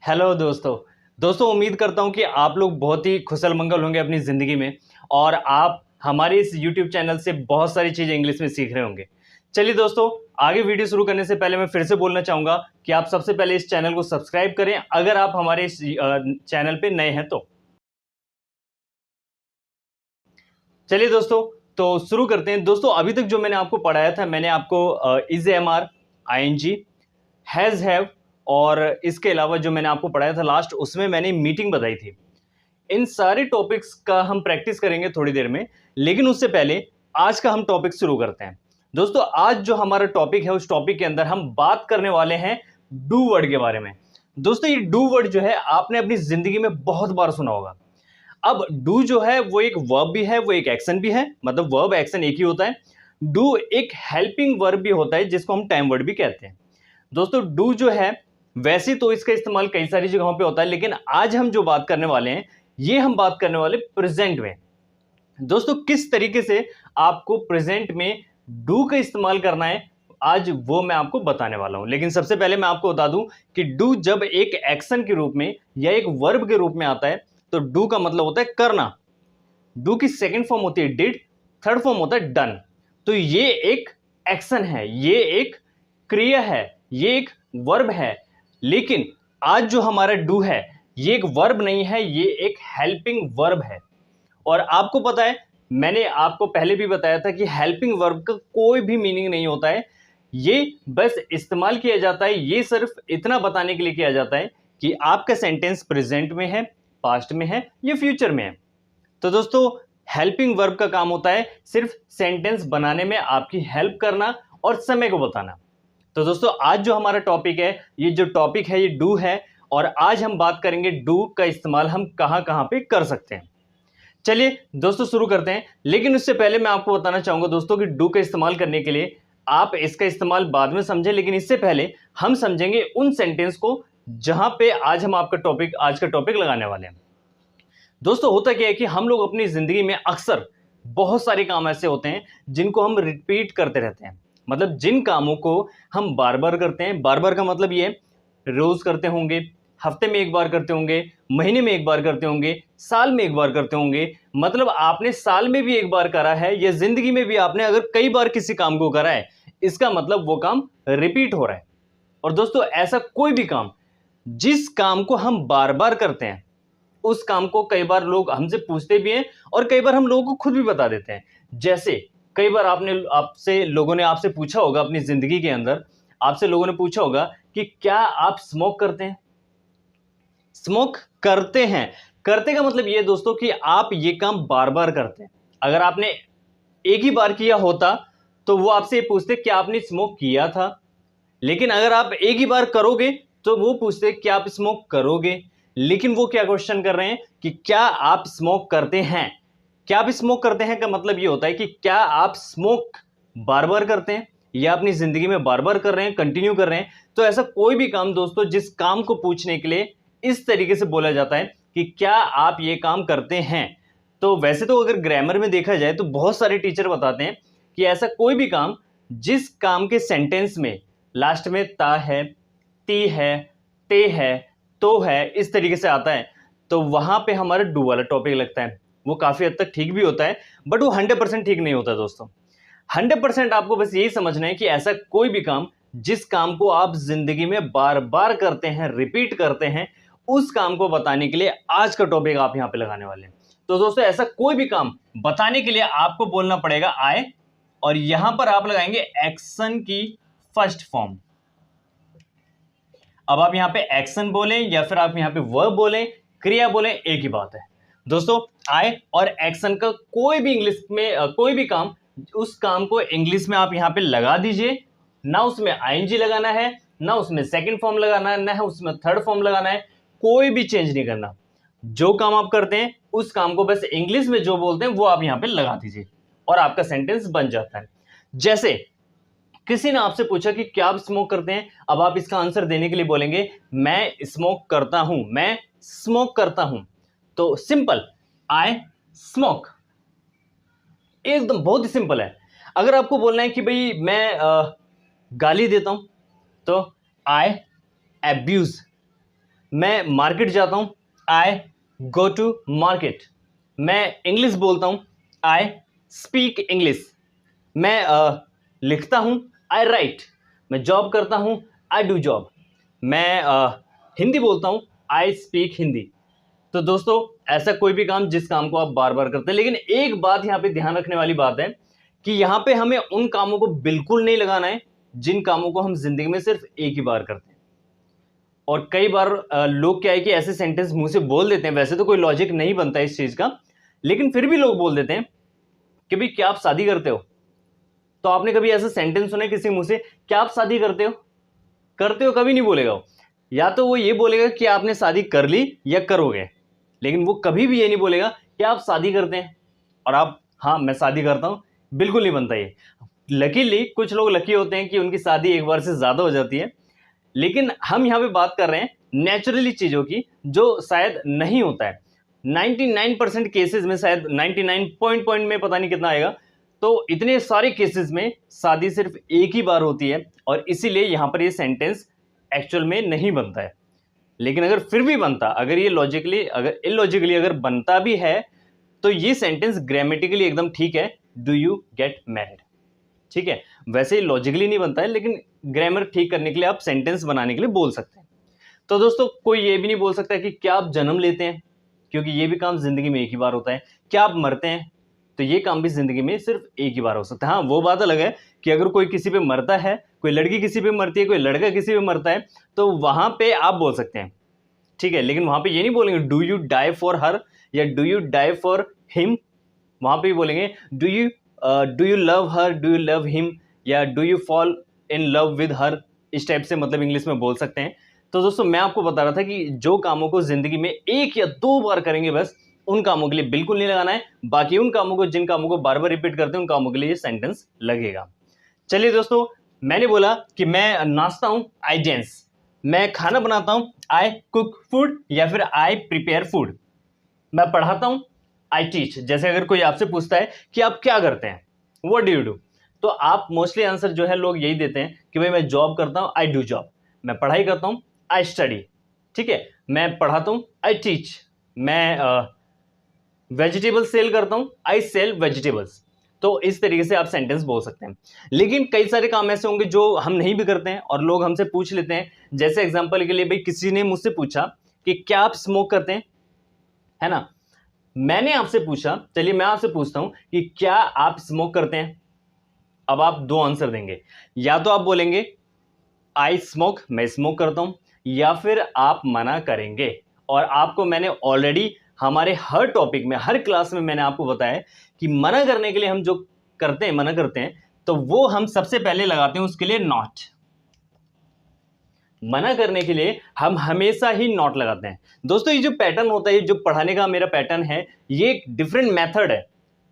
Hello दोस्तों उम्मीद करता हूं कि आप लोग बहुत ही खुशल मंगल होंगे अपनी ज़िंदगी में और आप हमारे इस YouTube चैनल से बहुत सारी चीज़ें इंग्लिश में सीख रहे होंगे। चलिए दोस्तों, आगे वीडियो शुरू करने से पहले मैं फिर से बोलना चाहूँगा कि आप सबसे पहले इस चैनल को सब्सक्राइब करें अगर आप हमारे इस चैनल पे नए हैं तो। चलिए दोस्तों, तो शुरू करते हैं। दोस्तों अभी तक जो मैंने आपको पढ़ाया था, मैंने आपको is, am are, ING, has, have और इसके अलावा जो मैंने आपको पढ़ाया था लास्ट, उसमें मैंने मीटिंग बताई थी। इन सारे टॉपिक्स का हम प्रैक्टिस करेंगे थोड़ी देर में, लेकिन उससे पहले आज का हम टॉपिक शुरू करते हैं। दोस्तों आज जो हमारा टॉपिक है, उस टॉपिक के अंदर हम बात करने वाले हैं डू वर्ड के बारे में। दोस्तों ये डू वर्ड जो है आपने अपनी जिंदगी में बहुत बार सुना होगा। अब डू जो है वो एक वर्ब भी है, वो एक एक्शन भी है, मतलब वर्ब एक्शन एक ही होता है। डू एक हेल्पिंग वर्ब भी होता है जिसको हम टाइम वर्ड भी कहते हैं। दोस्तों डू जो है वैसे तो इसका इस्तेमाल कई सारी जगहों पे होता है, लेकिन आज हम जो बात करने वाले हैं ये हम बात करने वाले प्रेजेंट में। दोस्तों किस तरीके से आपको प्रेजेंट में डू का इस्तेमाल करना है, आज वो मैं आपको बताने वाला हूं। लेकिन सबसे पहले मैं आपको बता दूं कि डू जब एक एक्शन के रूप में या एक वर्ब के रूप में आता है तो डू का मतलब होता है करना। डू की सेकंड फॉर्म होती है डिड, थर्ड फॉर्म होता है डन। तो ये एक एक्शन है, ये एक क्रिया है, ये एक वर्ब है। लेकिन आज जो हमारा डू है ये एक वर्ब नहीं है, ये एक हेल्पिंग वर्ब है। और आपको पता है, मैंने आपको पहले भी बताया था कि हेल्पिंग वर्ब का कोई भी मीनिंग नहीं होता है। ये बस इस्तेमाल किया जाता है, ये सिर्फ इतना बताने के लिए किया जाता है कि आपका सेंटेंस प्रेजेंट में है, पास्ट में है या फ्यूचर में है। तो दोस्तों हेल्पिंग वर्ब का काम होता है सिर्फ सेंटेंस बनाने में आपकी हेल्प करना और समय को बताना। तो दोस्तों आज जो हमारा टॉपिक है, ये जो टॉपिक है ये डू है और आज हम बात करेंगे डू का इस्तेमाल हम कहां कहां पे कर सकते हैं। चलिए दोस्तों शुरू करते हैं। लेकिन उससे पहले मैं आपको बताना चाहूंगा दोस्तों कि डू का इस्तेमाल करने के लिए आप इसका इस्तेमाल बाद में समझें, लेकिन इससे पहले हम समझेंगे उन सेंटेंस को जहां पे आज हम आज का टॉपिक लगाने वाले हैं। दोस्तों होता क्या है कि हम लोग अपनी जिंदगी में अक्सर बहुत सारे काम ऐसे होते हैं जिनको हम रिपीट करते रहते हैं। मतलब जिन कामों को हम बार बार करते हैं, बार बार का मतलब ये रोज करते होंगे, हफ्ते में एक बार करते होंगे, महीने में एक बार करते होंगे, साल में एक बार करते होंगे। मतलब आपने साल में भी एक बार करा है या जिंदगी में भी आपने अगर कई बार किसी काम को करा है, इसका मतलब वो काम रिपीट हो रहा है। और दोस्तों ऐसा कोई भी काम जिस काम को हम बार बार करते हैं, उस काम को कई बार लोग हमसे पूछते भी हैं और कई बार हम लोगों को खुद भी बता देते हैं। जैसे कई बार लोगों ने आपसे पूछा होगा अपनी जिंदगी के अंदर, आपसे लोगों ने पूछा होगा कि क्या आप स्मोक करते हैं। स्मोक करते हैं, करते का मतलब ये दोस्तों कि आप ये काम बार बार करते हैं। अगर आपने एक ही बार किया होता तो वो आपसे पूछते क्या आपने स्मोक किया था। लेकिन अगर आप एक ही बार करोगे तो वो पूछते क्या आप स्मोक करोगे। लेकिन वो क्या क्वेश्चन कर रहे हैं कि क्या आप स्मोक करते हैं। क्या आप स्मोक करते हैं का मतलब ये होता है कि क्या आप स्मोक बार बार करते हैं या अपनी जिंदगी में बार बार कर रहे हैं, कंटिन्यू कर रहे हैं। तो ऐसा कोई भी काम दोस्तों जिस काम को पूछने के लिए इस तरीके से बोला जाता है कि क्या आप ये काम करते हैं। तो वैसे तो अगर ग्रामर में देखा जाए तो बहुत सारे टीचर बताते हैं कि ऐसा कोई भी काम जिस काम के सेंटेंस में लास्ट में ता है, ती है, ते है, तो है, इस तरीके से आता है, तो वहां पे हमारा डू वाला टॉपिक लगता है। वो काफी हद तक ठीक भी होता है, बट वो 100% ठीक नहीं होता दोस्तों। 100% आपको बस यही समझना है कि ऐसा कोई भी काम जिस काम को आप जिंदगी में बार बार करते हैं, रिपीट करते हैं, उस काम को बताने के लिए आज का टॉपिक आप यहां पे लगाने वाले हैं। तो दोस्तों ऐसा कोई भी काम बताने के लिए आपको बोलना पड़ेगा आई, और यहां पर आप लगाएंगे एक्शन की फर्स्ट फॉर्म। अब आप यहां पे एक्शन बोलें या फिर आप यहां पे वर्ब बोलें, क्रिया बोलें, एक ही बात है दोस्तों। आई और एक्शन का कोई भी इंग्लिश में कोई भी काम, उस काम को इंग्लिश में आप यहां पे लगा दीजिए। ना उसमें आईएनजी लगाना है, ना उसमें सेकंड फॉर्म लगाना है, ना उसमें थर्ड फॉर्म लगाना है, कोई भी चेंज नहीं करना। जो काम आप करते हैं उस काम को बस इंग्लिश में जो बोलते हैं वो आप यहां पे लगा दीजिए और आपका सेंटेंस बन जाता है। जैसे किसी ने आपसे पूछा कि क्या आप स्मोक करते हैं, अब आप इसका आंसर देने के लिए बोलेंगे मैं स्मोक करता हूं, मैं स्मोक करता हूं। तो सिंपल, आई स्मोक, एकदम बहुत ही सिंपल है। अगर आपको बोलना है कि भाई मैं गाली देता हूं तो आई एब्यूज, मैं मार्केट जाता हूँ, आई गो टू मार्केट। मैं इंग्लिश बोलता हूँ, आई स्पीक इंग्लिश। मैं लिखता हूँ, आई राइट। मैं जॉब करता हूँ, आई डू जॉब। मैं हिंदी बोलता हूँ, आई स्पीक हिंदी। तो दोस्तों ऐसा कोई भी काम जिस काम को आप बार बार करते हैं, लेकिन एक बात यहाँ पे ध्यान रखने वाली बात है कि यहाँ पे हमें उन कामों को बिल्कुल नहीं लगाना है जिन कामों को हम जिंदगी में सिर्फ एक ही बार करते हैं। और कई बार लोग क्या है कि ऐसे सेंटेंस मुंह से बोल देते हैं, वैसे तो कोई लॉजिक नहीं बनता इस चीज का, लेकिन फिर भी लोग बोल देते हैं कि भाई क्या आप शादी करते हो। तो आपने कभी ऐसा सेंटेंस सुना है किसी मुंह से, क्या आप शादी करते हो? करते हो कभी नहीं बोलेगा वो। या तो वो ये बोलेगा कि आपने शादी कर ली या करोगे, लेकिन वो कभी भी ये नहीं बोलेगा कि आप शादी करते हैं और आप हाँ मैं शादी करता हूं। बिल्कुल नहीं बनता ये। लकीली कुछ लोग लकी होते हैं कि उनकी शादी एक बार से ज्यादा हो जाती है, लेकिन हम यहाँ पे बात कर रहे हैं नेचुरली चीजों की, जो शायद नहीं होता है 99% केसेस में, शायद 99 पॉइंट में पता नहीं कितना आएगा। तो इतने सारे केसेस में शादी सिर्फ एक ही बार होती है और इसीलिए यहाँ पर ये सेंटेंस एक्चुअल में नहीं बनता है। लेकिन अगर फिर भी बनता, अगर ये लॉजिकली अगर इलॉजिकली अगर बनता भी है, तो ये सेंटेंस ग्रामेटिकली एकदम ठीक है, डू यू गेट मैरिड। ठीक है, वैसे लॉजिकली नहीं बनता है, लेकिन ग्रामर ठीक करने के लिए आप सेंटेंस बनाने के लिए बोल सकते हैं। तो दोस्तों कोई ये भी नहीं बोल सकता कि क्या आप जन्म लेते हैं, क्योंकि ये भी काम जिंदगी में एक ही बार होता है। क्या आप मरते हैं, तो ये काम भी जिंदगी में सिर्फ एक ही बार हो सकता है। हाँ वो बात अलग है कि अगर कोई किसी पे मरता है, कोई लड़की किसी पे मरती है, कोई लड़का किसी पे मरता है, तो वहां पे आप बोल सकते हैं, ठीक है। लेकिन वहां पे ये नहीं बोलेंगे do you die for her या do you die for him. वहां पे बोलेंगे do you love her, do you love him, या do you fall in love with her. इस टाइप से मतलब इंग्लिश में बोल सकते हैं। तो दोस्तों मैं आपको बता रहा था कि जो कामों को जिंदगी में एक या दो बार करेंगे बस, उन कामों के लिए बिल्कुल नहीं लगाना है। बाकी उन कामों को, जिन कामों को बार बार रिपीट करते हैं, उन कामों के लिए ये सेंटेंस लगेगा। चलिए दोस्तों, मैंने बोला कि मैं नाचता हूं, आई डांस। मैं खाना बनाता हूं, आई कुक फूड, या फिर आई प्रिपेयर फूड। मैं पढ़ाता हूं, आई टीच। जैसे अगर कोई आपसे पूछता है कि आप क्या करते हैं, व्हाट डू यू डू, तो आप मोस्टली आंसर जो है लोग यही देते हैं कि भाई मैं जॉब करता हूं, आई डू जॉब। मैं पढ़ाई करता हूं, आई स्टडी। ठीक है, मैं पढ़ाता हूं, आई टीच। मैं वेजिटेबल सेल करता हूं, आई सेल वेजिटेबल्स। तो इस तरीके से आप सेंटेंस बोल सकते हैं। लेकिन कई सारे काम ऐसे होंगे जो हम नहीं भी करते हैं और लोग हमसे पूछ लेते हैं। जैसे एग्जांपल के लिए, भाई किसी ने मुझसे पूछा कि क्या आप स्मोक करते हैं, है ना। मैंने आपसे पूछा, चलिए मैं आपसे पूछता हूं कि क्या आप स्मोक करते हैं। अब आप दो आंसर देंगे, या तो आप बोलेंगे आई स्मोक, मैं स्मोक करता हूं, या फिर आप मना करेंगे। और आपको मैंने ऑलरेडी हमारे हर टॉपिक में, हर क्लास में मैंने आपको बताया कि मना करने के लिए हम जो करते हैं, मना करते हैं, तो वो हम सबसे पहले लगाते हैं उसके लिए नॉट। मना करने के लिए हम हमेशा ही नॉट लगाते हैं। दोस्तों ये जो पैटर्न होता है, जो पढ़ाने का मेरा पैटर्न है, ये एक डिफरेंट मेथड है।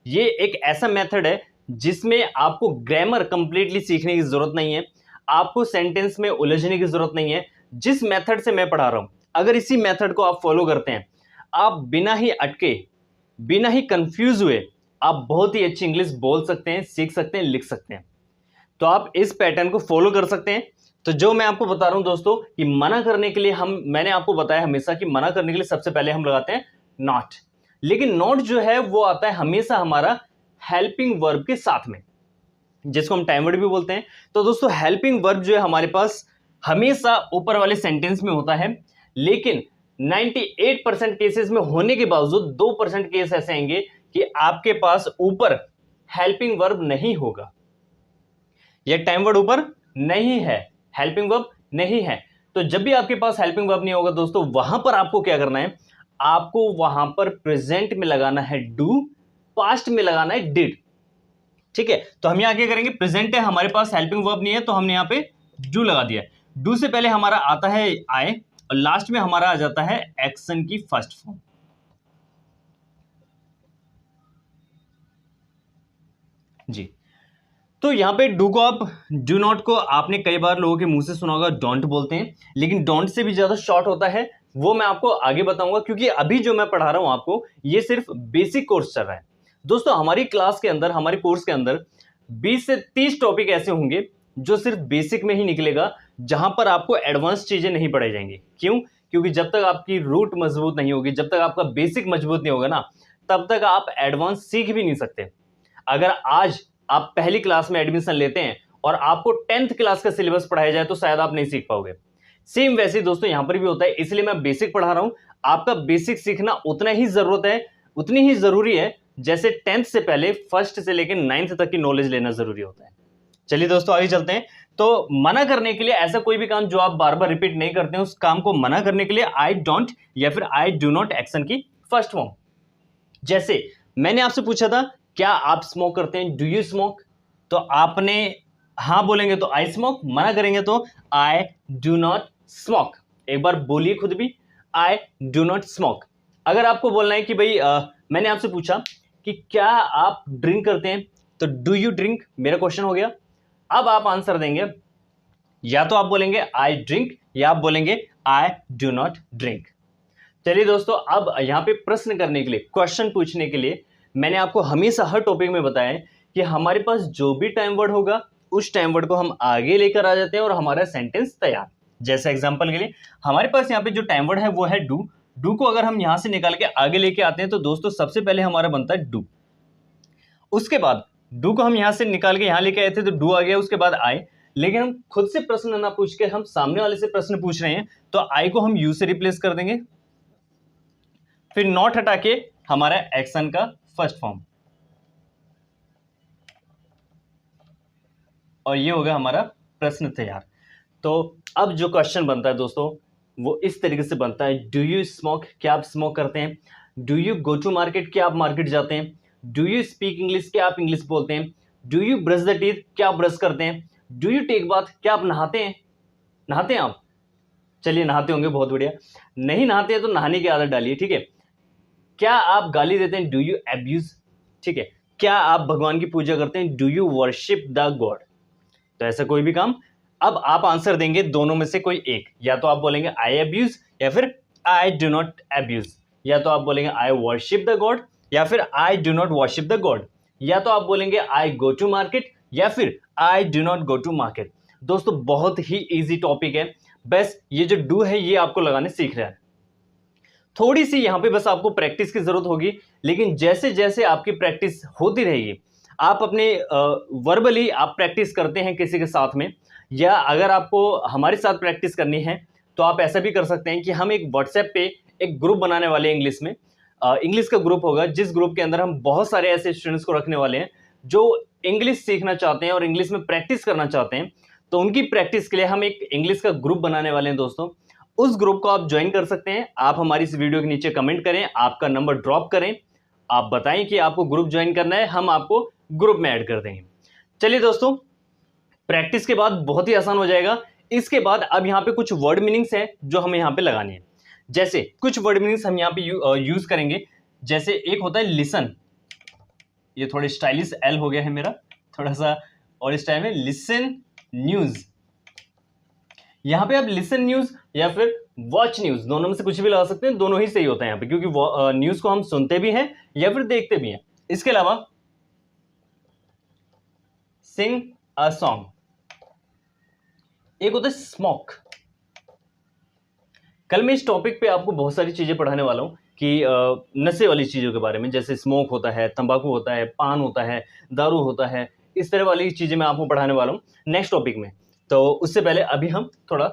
ये एक ऐसा मेथड है जिसमें आपको ग्रामर कंप्लीटली सीखने की जरूरत नहीं है, आपको सेंटेंस में उलझने की जरूरत नहीं है। जिस मेथड से मैं पढ़ा रहा हूं, अगर इसी मेथड को आप फॉलो करते हैं, आप बिना ही अटके, बिना ही कंफ्यूज हुए, आप बहुत ही अच्छी इंग्लिश बोल सकते हैं, सीख सकते हैं, लिख सकते हैं। तो आप इस पैटर्न को फॉलो कर सकते हैं। तो जो मैं आपको बता रहा हूं दोस्तों कि मना करने के लिए मैंने आपको बताया हमेशा कि मना करने के लिए सबसे पहले हम लगाते हैं नॉट। लेकिन नॉट जो है वो आता है हमेशा हमारा हेल्पिंग वर्ब के साथ में, जिसको हम टाइम वर्ड भी बोलते हैं। तो दोस्तों हेल्पिंग वर्ब जो है हमारे पास हमेशा ऊपर वाले सेंटेंस में होता है, लेकिन 98% केसेस में होने के बावजूद 2% केस ऐसे आएंगे कि आपके पास ऊपर हेल्पिंग वर्ब नहीं होगा, या टाइम वर्ड ऊपर नहीं है, हेल्पिंग वर्ब नहीं है। तो जब भी आपके पास हेल्पिंग वर्ब नहीं होगा दोस्तों, वहां पर आपको क्या करना है, आपको वहां पर प्रेजेंट में लगाना है डू, पास्ट में लगाना है डिड। ठीक है, तो हम यहां क्या करेंगे, प्रेजेंट है, हमारे पास हेल्पिंग वर्ब नहीं है, तो हमने यहां पे डू लगा दिया। डू से पहले हमारा आता है आई, और लास्ट में हमारा आ जाता है एक्शन की फर्स्ट फॉर्म। जी, तो यहां पे डू को आप, डू नॉट को आपने कई बार लोगों के मुंह से सुना होगा डोंट बोलते हैं, लेकिन डोंट से भी ज्यादा शॉर्ट होता है, वो मैं आपको आगे बताऊंगा। क्योंकि अभी जो मैं पढ़ा रहा हूं आपको, ये सिर्फ बेसिक कोर्स चल रहा है दोस्तों। हमारी क्लास के अंदर, हमारे कोर्स के अंदर 20 से 30 टॉपिक ऐसे होंगे जो सिर्फ बेसिक में ही निकलेगा, जहां पर आपको एडवांस चीजें नहीं पढ़ाई जाएंगी। क्यों? क्योंकि जब तक आपकी रूट मजबूत नहीं होगी, जब तक आपका बेसिक मजबूत नहीं होगा ना, तब तक आप एडवांस सीख भी नहीं सकते। अगर आज आप पहली क्लास में एडमिशन लेते हैं और आपको 10th क्लास का सिलेबस पढ़ाया जाए तो शायद आप नहीं सीख पाओगे। सेम वैसे ही दोस्तों यहां पर भी होता है, इसलिए मैं बेसिक पढ़ा रहा हूं। आपका बेसिक सीखना उतना ही जरूरत है, उतनी ही जरूरी है जैसे 10th से पहले 1st से लेकर 9th तक की नॉलेज लेना जरूरी होता है। चलिए दोस्तों आगे चलते हैं। तो मना करने के लिए, ऐसा कोई भी काम जो आप बार बार रिपीट नहीं करते हैं, उस काम को मना करने के लिए आई डोंट या फिर आई डू नॉट एक्शन की फर्स्ट फॉर्म। जैसे मैंने आपसे पूछा था क्या आप स्मोक करते हैं, डू यू स्मोक, तो आपने हाँ बोलेंगे तो आई स्मोक, मना करेंगे तो आई डू नॉट स्मोक। एक बार बोलिए खुद भी, आई डू नॉट स्मोक। अगर आपको बोलना है कि भाई मैंने आपसे पूछा कि क्या आप ड्रिंक करते हैं, तो डू यू ड्रिंक मेरा क्वेश्चन हो गया। अब आप आंसर देंगे, या तो आप बोलेंगे आई ड्रिंक या आप बोलेंगे आई डू नॉट ड्रिंक। चलिए दोस्तों, अब यहां पे प्रश्न करने के लिए, क्वेश्चन पूछने के लिए मैंने आपको हमेशा हर टॉपिक में बताया है कि हमारे पास जो भी टाइम वर्ड होगा उस टाइम वर्ड को हम आगे लेकर आ जाते हैं और हमारा सेंटेंस तैयार। जैसे एग्जांपल के लिए हमारे पास यहाँ पे जो टाइम वर्ड है वो है डू। डू को अगर हम यहां से निकाल के आगे लेके आते हैं तो दोस्तों सबसे पहले हमारा बनता है डू। उसके बाद डू को हम यहां से निकाल के यहां लेके आए थे तो डू आ गया, उसके बाद आई। लेकिन हम खुद से प्रश्न ना पूछ के हम सामने वाले से प्रश्न पूछ रहे हैं, तो आई को हम यू से रिप्लेस कर देंगे, फिर नॉट हटा के हमारा एक्शन का फर्स्ट फॉर्म, और ये होगा हमारा प्रश्न तैयार। तो अब जो क्वेश्चन बनता है दोस्तों वो इस तरीके से बनता है, डू यू स्मोक, क्या आप स्मोक करते हैं, do you go to market, क्या आप मार्केट जाते हैं, डू यू स्पीक इंग्लिश, क्या आप इंग्लिश बोलते हैं, do you brush the teeth, क्या आप ब्रश करते हैं, डू यू टेक बाथ, क्या आप नहाते हैं, नहाते हैं आप, चलिए नहाते होंगे, बहुत बढ़िया। नहीं नहाते हैं तो नहाने की आदत डालिए, ठीक है। क्या आप गाली देते हैं, डू यू एब्यूज, ठीक है। क्या आप भगवान की पूजा करते हैं, do you worship the God. तो ऐसा कोई भी काम, अब आप आंसर देंगे दोनों में से कोई एक, या तो आप बोलेंगे आई एब्यूज या फिर आई डू नॉट एब्यूज, या तो आप बोलेंगे आई वर्शिप द गॉड या फिर I do not worship the God, या तो आप बोलेंगे आई गो टू मार्केट या फिर I do not go to market. दोस्तों बहुत ही इजी टॉपिक है, बस ये जो डू है ये आपको लगाने सीख रहा है। थोड़ी सी यहाँ पे बस आपको प्रैक्टिस की जरूरत होगी, लेकिन जैसे जैसे आपकी प्रैक्टिस होती रहेगी, आप अपने वर्बली आप प्रैक्टिस करते हैं किसी के साथ में, या अगर आपको हमारे साथ प्रैक्टिस करनी है तो आप ऐसा भी कर सकते हैं कि हम एक व्हाट्सएप पे एक ग्रुप बनाने वाले हैं इंग्लिश में। इंग्लिश का ग्रुप होगा जिस ग्रुप के अंदर हम बहुत सारे ऐसे स्टूडेंट्स को रखने वाले हैं जो इंग्लिश सीखना चाहते हैं और इंग्लिश में प्रैक्टिस करना चाहते हैं। तो उनकी प्रैक्टिस के लिए हम एक इंग्लिश का ग्रुप बनाने वाले हैं दोस्तों। उस ग्रुप को आप ज्वाइन कर सकते हैं। आप हमारी इस वीडियो के नीचे कमेंट करें, आपका नंबर ड्रॉप करें, आप बताएं कि आपको ग्रुप ज्वाइन करना है, हम आपको ग्रुप में ऐड कर देंगे। चलिए दोस्तों, प्रैक्टिस के बाद बहुत ही आसान हो जाएगा। इसके बाद अब यहाँ पे कुछ वर्ड मीनिंग्स हैं जो हमें यहाँ पे लगानी है। जैसे कुछ वर्ड मीनिंग्स हम यहाँ पे यूज करेंगे। जैसे एक होता है लिसन, ये थोड़े स्टाइलिश एल हो गया है मेरा, थोड़ा सा और स्टाइल में, लिसन न्यूज। यहाँ पे आप लिसन न्यूज या फिर वॉच न्यूज, दोनों में से कुछ भी लगा सकते हैं, दोनों ही सही होता है यहाँ पे, क्योंकि न्यूज को हम सुनते भी हैं या फिर देखते भी हैं। इसके अलावा सिंग अ सॉन्ग, एक होता है स्मोक। कल मैं इस टॉपिक पे आपको बहुत सारी चीजें पढ़ाने वाला हूँ कि नशे वाली चीजों के बारे में, जैसे स्मोक होता है, तंबाकू होता है, पान होता है, दारू होता है, इस तरह वाली चीजें मैं आपको पढ़ाने वाला हूँ नेक्स्ट टॉपिक में। तो उससे पहले अभी हम थोड़ा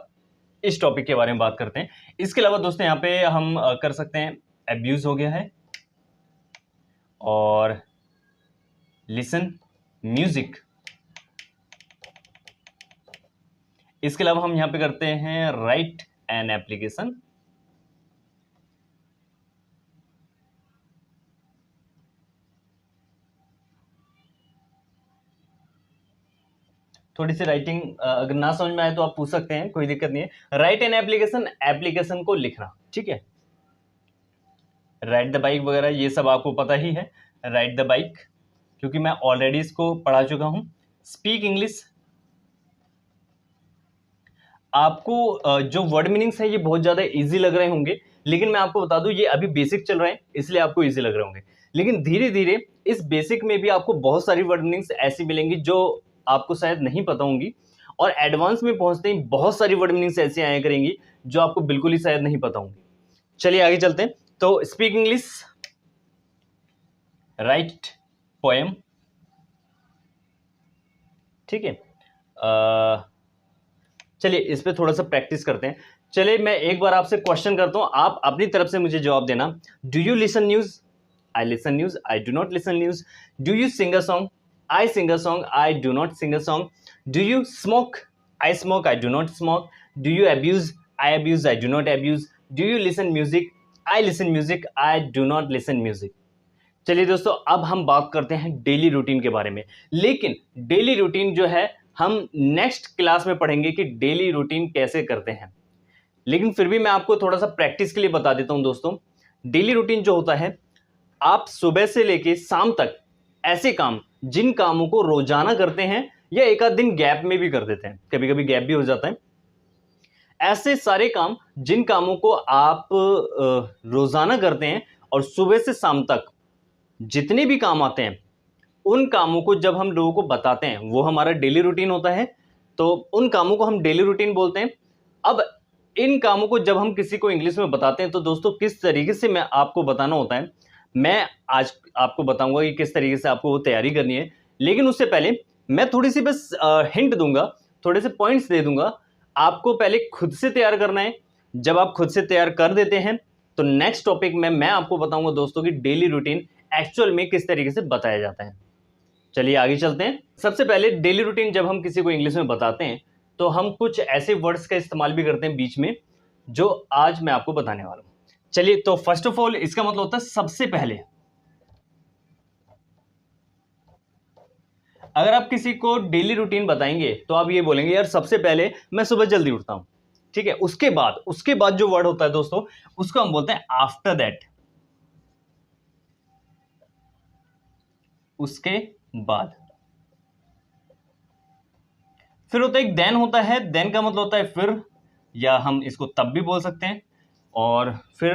इस टॉपिक के बारे में बात करते हैं। इसके अलावा दोस्तों यहाँ पे हम कर सकते हैं, एब्यूज हो गया है, और लिसन म्यूजिक। इसके अलावा हम यहाँ पे करते हैं राइट एन एप्लीकेशन, थोड़ी सी राइटिंग अगर ना समझ में आए तो आप पूछ सकते हैं, कोई दिक्कत नहीं है। राइट एन एप्लीकेशन, एप्लीकेशन को लिखना, ठीक है। राइड द बाइक वगैरह ये सब आपको पता ही है, राइड द बाइक, क्योंकि मैं ऑलरेडी इसको पढ़ा चुका हूं। स्पीक इंग्लिश, आपको जो वर्ड मीनिंग्स है ये बहुत ज्यादा इजी लग रहे होंगे, लेकिन मैं आपको बता दूं ये अभी बेसिक चल रहे हैं इसलिए आपको इजी लग रहे होंगे, लेकिन धीरे धीरे इस बेसिक में भी आपको बहुत सारी वर्ड मीनिंग्स ऐसी मिलेंगी जो आपको शायद नहीं पता होंगी, और एडवांस में पहुंचते ही बहुत सारी वर्ड मीनिंग्स ऐसी आया करेंगी जो आपको बिल्कुल ही शायद नहीं पता होंगी। चलिए आगे चलते हैं। तो स्पीक इंग्लिश, राइट पोएम, ठीक है। चलिए इस पे थोड़ा सा प्रैक्टिस करते हैं। चलिए मैं एक बार आपसे क्वेश्चन करता हूं, आप अपनी तरफ से मुझे जवाब देना। Do you listen news? I listen news. I do not listen news. Do you sing a song? I sing a song. I do not sing a song. Do you smoke? I smoke. I do not smoke. Do you abuse? I abuse. I do not abuse. Do you listen music? I listen music. I do not listen music. चलिए दोस्तों अब हम बात करते हैं daily routine के बारे में। लेकिन डेली रूटीन जो है हम नेक्स्ट क्लास में पढ़ेंगे कि डेली रूटीन कैसे करते हैं। लेकिन फिर भी मैं आपको थोड़ा सा प्रैक्टिस के लिए बता देता हूं दोस्तों। डेली रूटीन जो होता है, आप सुबह से लेके शाम तक ऐसे काम जिन कामों को रोजाना करते हैं या एक आध दिन गैप में भी कर देते हैं, कभी कभी गैप भी हो जाता है, ऐसे सारे काम जिन कामों को आप रोजाना करते हैं और सुबह से शाम तक जितने भी काम आते हैं उन कामों को जब हम लोगों को बताते हैं वो हमारा डेली रूटीन होता है। तो उन कामों को हम डेली रूटीन बोलते हैं। अब इन कामों को जब हम किसी को इंग्लिश में बताते हैं तो दोस्तों किस तरीके से मैं आपको बताना होता है, मैं आज आपको बताऊंगा कि किस तरीके से आपको वो तैयारी करनी है। लेकिन उससे पहले मैं थोड़ी सी बस हिंट दूंगा, थोड़े से पॉइंट्स दे दूंगा। आपको पहले खुद से तैयार करना है। जब आप खुद से तैयार कर देते हैं तो नेक्स्ट टॉपिक में मैं आपको बताऊंगा दोस्तों कि डेली रूटीन एक्चुअल में किस तरीके से बताया जाता है। चलिए आगे चलते हैं। सबसे पहले डेली रूटीन जब हम किसी को इंग्लिश में बताते हैं तो हम कुछ ऐसे वर्ड्स का इस्तेमाल भी करते हैं बीच में जो आज मैं आपको बताने वाला हूं। चलिए तो फर्स्ट ऑफ ऑल इसका मतलब होता है सबसे पहले। अगर आप किसी को डेली रूटीन बताएंगे तो आप ये बोलेंगे यार सबसे पहले मैं सुबह जल्दी उठता हूं, ठीक है। उसके बाद जो वर्ड होता है दोस्तों उसको हम बोलते हैं आफ्टर दैट। उसके बाद फिर होता है एक देन होता है। देन का मतलब होता है फिर, या हम इसको तब भी बोल सकते हैं। और फिर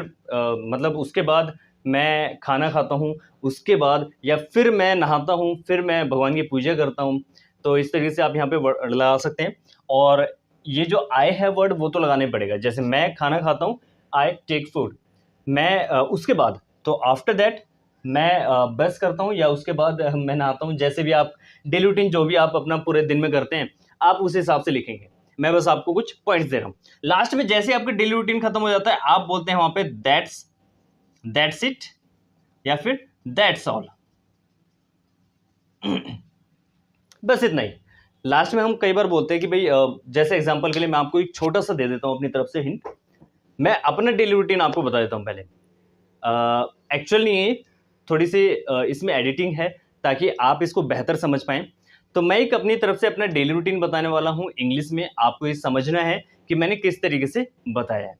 मतलब उसके बाद मैं खाना खाता हूँ, उसके बाद, या फिर मैं नहाता हूँ, फिर मैं भगवान की पूजा करता हूँ। तो इस तरीके से आप यहाँ पे वर्ड लगा सकते हैं। और ये जो आई है वर्ड वो तो लगाना ही पड़ेगा। जैसे मैं खाना खाता हूँ, आई टेक फूड। मैं उसके बाद, तो आफ्टर दैट मैं ब्रश करता हूँ, या उसके बाद मैं नहाता हूँ। जैसे भी आप डेली रूटीन जो भी आप अपना पूरे दिन में करते हैं आप उस हिसाब से लिखेंगे। मैं बस आपको कुछ पॉइंट्स दे रहा हूं। लास्ट में जैसे आपकी डेली रूटीन खत्म हो जाता है आप बोलते हैं वहां पे दैट्स इट, या फिर दैट्स ऑल। बस इतना ही। लास्ट में हम कई बार बोलते हैं कि भाई जैसे एग्जांपल के लिए मैं आपको एक छोटा सा दे देता हूं अपनी तरफ से हिंट। मैं अपना डेली रूटीन आपको बता देता हूं पहले। एक्चुअली थोड़ी सी इसमें एडिटिंग है ताकि आप इसको बेहतर समझ पाएं। तो मैं एक अपनी तरफ से अपना डेली रूटीन बताने वाला हूं इंग्लिश में। आपको ये समझना है कि मैंने किस तरीके से बताया है।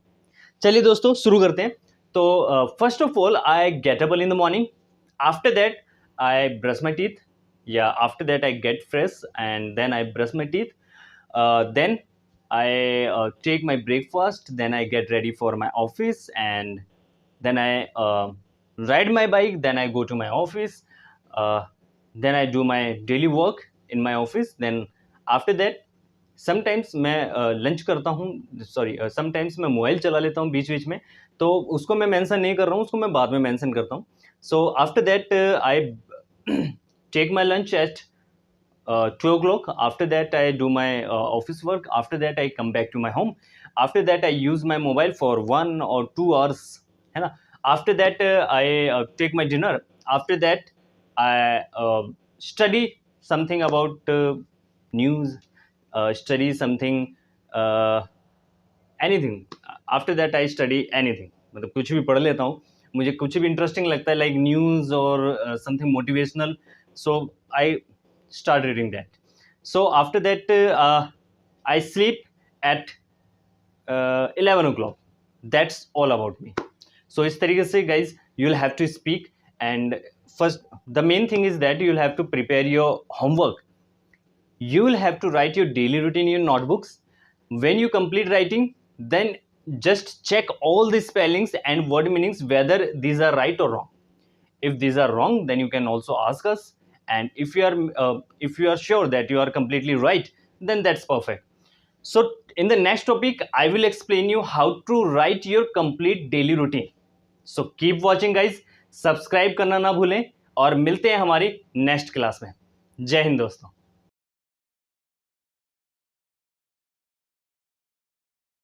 चलिए दोस्तों शुरू करते हैं। तो first of all I get up in the morning. After that I brush my teeth, या after that I get fresh and then I brush my teeth. Then I take my breakfast, then I get ready for my office and then I ride my bike, then I go to my office, then I do my daily work in my office. Then after that sometimes मैं lunch करता हूँ, sorry sometimes मैं mobile चला लेता हूँ बीच बीच में, तो उसको मैं मेंशन नहीं कर रहा हूँ, उसको मैं बाद में मेंशन करता हूँ। So after that I take my lunch at 2 o'clock. After that I do my office work. After that I come back to my home. After that I use my mobile for 1 or 2 hours, है ना। After that I take my dinner. After that I study something about news, study something, anything. After that I study anything, मतलब कुछ भी पढ़ लेता हूँ। मुझे कुछ भी इंटरेस्टिंग लगता है लाइक न्यूज़ और something motivational, so I start reading that. So after that I sleep at 11 o'clock. That's all about me. So इस तरीके से guys you will have to speak, and first the main thing is that you will have to prepare your homework. You will have to write your daily routine in your notebooks. When you complete writing, then just check all the spellings and word meanings whether these are right or wrong. If these are wrong, then you can also ask us, and if you are sure that you are completely right, then that's perfect. So in the next topic I will explain you how to write your complete daily routine. So keep watching guys, subscribe करना ना भूलें और मिलते हैं हमारी next class में। जय हिंद दोस्तों।